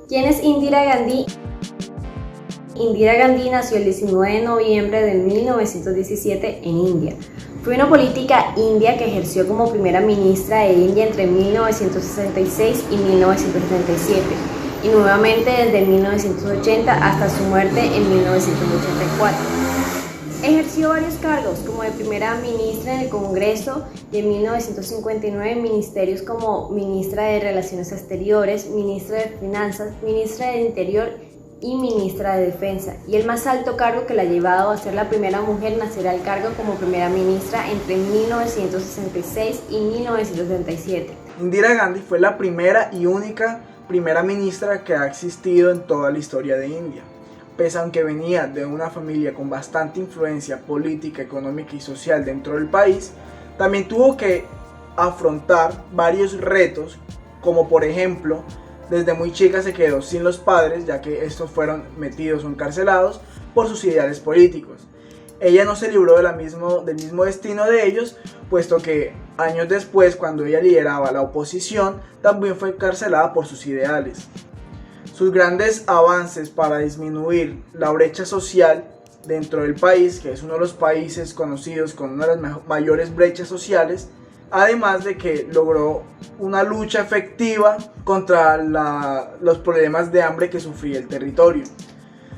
¿Quién es Indira Gandhi? Indira Gandhi nació el 19 de noviembre de 1917 en India. Fue una política india que ejerció como primera ministra de India entre 1966 y 1977 y nuevamente desde 1980 hasta su muerte en 1984. Ejerció varios cargos como de primera ministra en el Congreso y en 1959 en ministerios como ministra de Relaciones Exteriores, ministra de Finanzas, ministra del Interior y ministra de Defensa, y el más alto cargo que la ha llevado a ser la primera mujer en acceder al cargo como primera ministra entre 1966 y 1977. Indira Gandhi fue la primera y única primera ministra que ha existido en toda la historia de India. Pese a que venía de una familia con bastante influencia política, económica y social dentro del país, también tuvo que afrontar varios retos, como por ejemplo, desde muy chica se quedó sin los padres, ya que estos fueron metidos o encarcelados por sus ideales políticos. Ella no se libró del mismo destino de ellos, puesto que años después, cuando ella lideraba la oposición, también fue encarcelada por sus ideales. Sus grandes avances para disminuir la brecha social dentro del país, que es uno de los países conocidos con una de las mayores brechas sociales, además de que logró una lucha efectiva contra los problemas de hambre que sufría el territorio.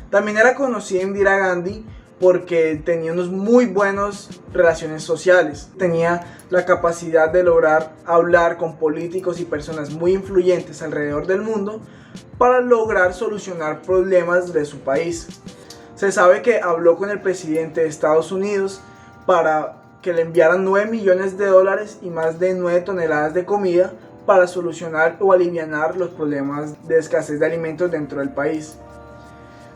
También era conocida Indira Gandhi porque tenía unas muy buenas relaciones sociales. Tenía la capacidad de lograr hablar con políticos y personas muy influyentes alrededor del mundo para lograr solucionar problemas de su país. Se sabe que habló con el presidente de Estados Unidos para que le enviaran $9 millones y más de 9 toneladas de comida para solucionar o alivianar los problemas de escasez de alimentos dentro del país.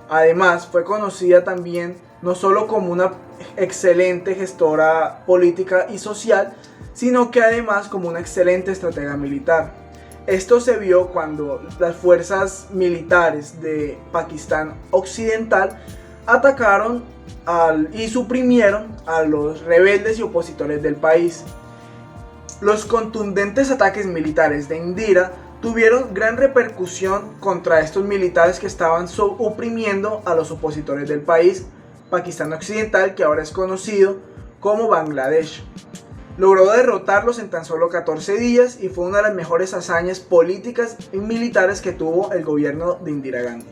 Además, fue conocida también no solo como una excelente gestora política y social, sino que además como una excelente estratega militar. Esto se vio cuando las fuerzas militares de Pakistán Occidental atacaron y suprimieron a los rebeldes y opositores del país. Los contundentes ataques militares de Indira tuvieron gran repercusión contra estos militares que estaban oprimiendo a los opositores del país, Pakistán Occidental, que ahora es conocido como Bangladesh. Logró derrotarlos en tan solo 14 días y fue una de las mejores hazañas políticas y militares que tuvo el gobierno de Indira Gandhi.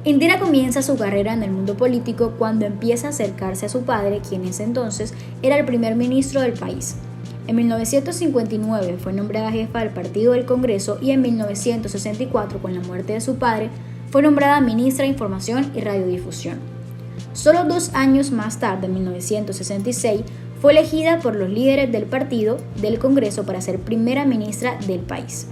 Indira comienza su carrera en el mundo político cuando empieza a acercarse a su padre, quien en ese entonces era el primer ministro del país. En 1959 fue nombrada jefa del Partido del Congreso y en 1964, con la muerte de su padre, fue nombrada ministra de Información y Radiodifusión. Solo 2 años más tarde, en 1966, fue elegida por los líderes del Partido del Congreso para ser primera ministra del país.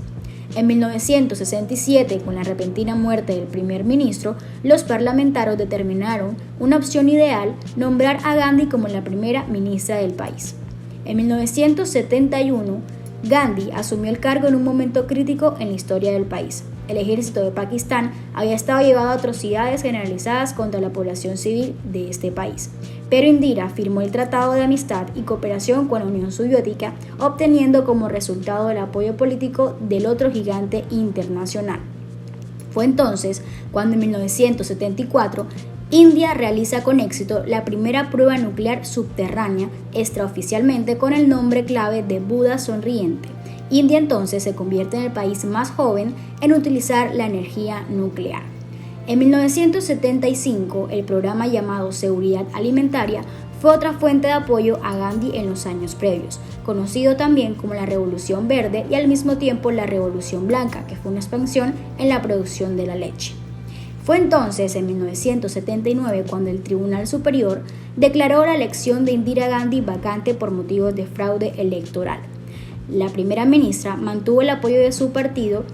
En 1967, con la repentina muerte del primer ministro, los parlamentarios determinaron una opción ideal: nombrar a Gandhi como la primera ministra del país. En 1971, Gandhi asumió el cargo en un momento crítico en la historia del país. El ejército de Pakistán había estado llevando a atrocidades generalizadas contra la población civil de este país, pero Indira firmó el Tratado de Amistad y Cooperación con la Unión Soviética, obteniendo como resultado el apoyo político del otro gigante internacional. Fue entonces cuando en 1974 India realiza con éxito la primera prueba nuclear subterránea, extraoficialmente con el nombre clave de Buda Sonriente. India entonces se convierte en el país más joven en utilizar la energía nuclear. En 1975, el programa llamado Seguridad Alimentaria fue otra fuente de apoyo a Gandhi en los años previos, conocido también como la Revolución Verde y al mismo tiempo la Revolución Blanca, que fue una expansión en la producción de la leche. Fue entonces, en 1979, cuando el Tribunal Superior declaró la elección de Indira Gandhi vacante por motivos de fraude electoral. La primera ministra mantuvo el apoyo de su partido,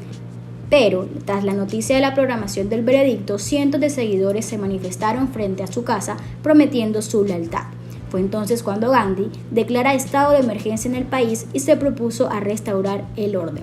pero tras la noticia de la programación del veredicto, cientos de seguidores se manifestaron frente a su casa prometiendo su lealtad. Fue entonces cuando Gandhi declara estado de emergencia en el país y se propuso a restaurar el orden.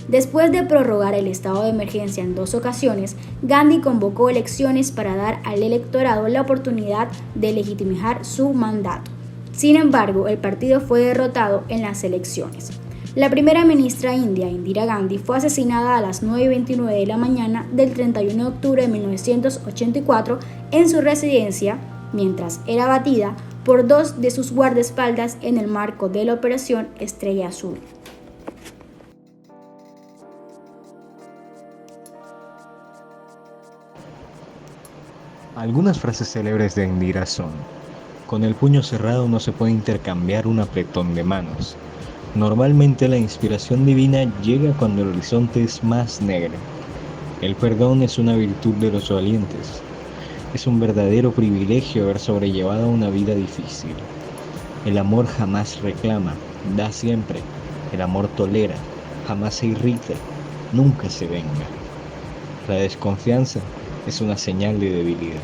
Después de prorrogar el estado de emergencia en 2 ocasiones, Gandhi convocó elecciones para dar al electorado la oportunidad de legitimar su mandato. Sin embargo, el partido fue derrotado en las elecciones. La primera ministra india, Indira Gandhi, fue asesinada a las 9:29 de la mañana del 31 de octubre de 1984 en su residencia, mientras era abatida por 2 de sus guardaespaldas en el marco de la Operación Estrella Azul. Algunas frases célebres de Indira son: con el puño cerrado no se puede intercambiar un apretón de manos. Normalmente la inspiración divina llega cuando el horizonte es más negro. El perdón es una virtud de los valientes. Es un verdadero privilegio haber sobrellevado una vida difícil. El amor jamás reclama, da siempre. El amor tolera, jamás se irrita, nunca se venga. La desconfianza es una señal de debilidad.